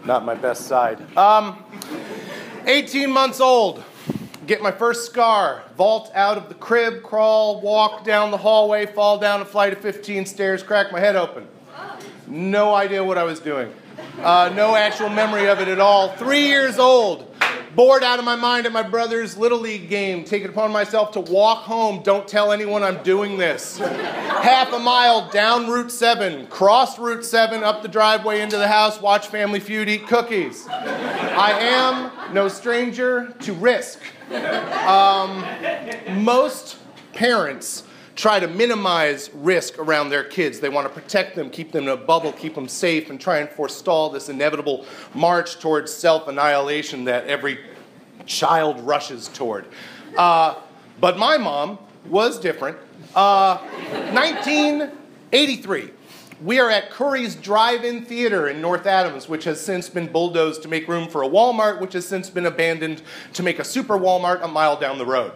Not my best side. 18 months old. Get my first scar. Vault out of the crib, crawl, walk down the hallway, fall down a flight of 15 stairs, crack my head open. No idea what I was doing. No actual memory of it at all. 3 years old. Bored out of my mind at my brother's Little League game. Take it upon myself to walk home. Don't tell anyone I'm doing this. Half a mile down Route 7. Cross Route 7, up the driveway into the house. Watch Family Feud, eat cookies. I am no stranger to risk. Most parents try to minimize risk around their kids. They want to protect them, keep them in a bubble, keep them safe, and try and forestall this inevitable march towards self-annihilation that every child rushes toward. But my mom was different. 1983. We are at Curry's Drive-In Theater in North Adams, which has since been bulldozed to make room for a Walmart, which has since been abandoned to make a super Walmart a mile down the road.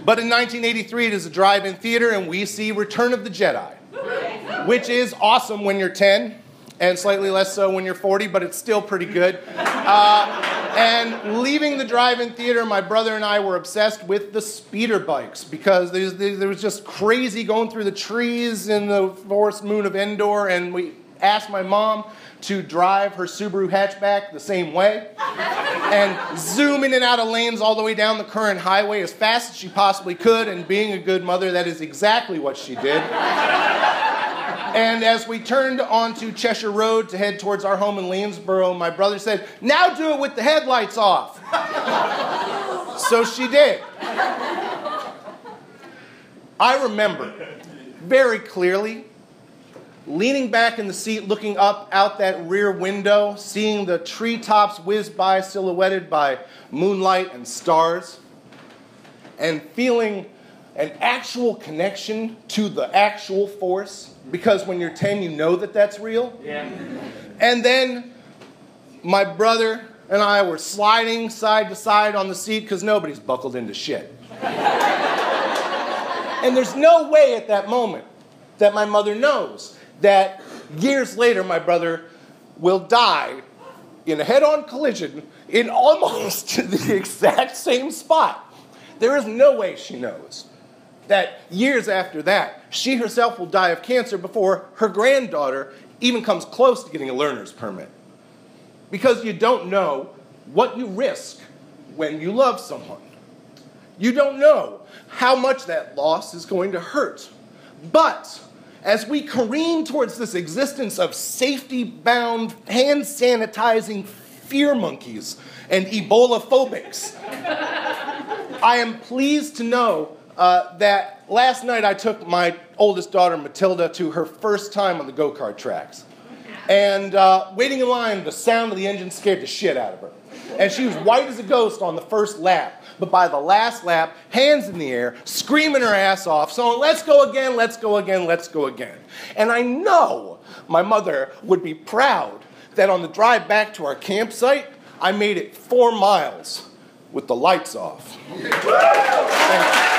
But in 1983, it is a drive-in theater, and we see Return of the Jedi, which is awesome when you're 10, and slightly less so when you're 40, but it's still pretty good. And leaving the drive-in theater, my brother and I were obsessed with the speeder bikes because there was just crazy going through the trees in the forest moon of Endor, and we asked my mom to drive her Subaru hatchback the same way and zoom in and out of lanes all the way down the current highway as fast as she possibly could, and being a good mother, that is exactly what she did. And as we turned onto Cheshire Road to head towards our home in Lanesboro, my brother said, "Now do it with the headlights off." So she did. I remember very clearly leaning back in the seat, looking up out that rear window, seeing the treetops whiz by, silhouetted by moonlight and stars, and feeling an actual connection to the actual force, because when you're 10, you know that that's real. Yeah. And then my brother and I were sliding side to side on the seat because nobody's buckled into shit. And there's no way at that moment that my mother knows that years later my brother will die in a head-on collision in almost the exact same spot. There is no way she knows that years after that, she herself will die of cancer before her granddaughter even comes close to getting a learner's permit. Because you don't know what you risk when you love someone. You don't know how much that loss is going to hurt. But as we careen towards this existence of safety-bound, hand-sanitizing fear monkeys and Ebola phobics, I am pleased to know that last night I took my oldest daughter, Matilda, to her first time on the go-kart tracks. And waiting in line, the sound of the engine scared the shit out of her. And she was white as a ghost on the first lap. But by the last lap, hands in the air, screaming her ass off, saying, "Let's go again, let's go again, let's go again." And I know my mother would be proud that on the drive back to our campsite, I made it 4 miles with the lights off. Thank you.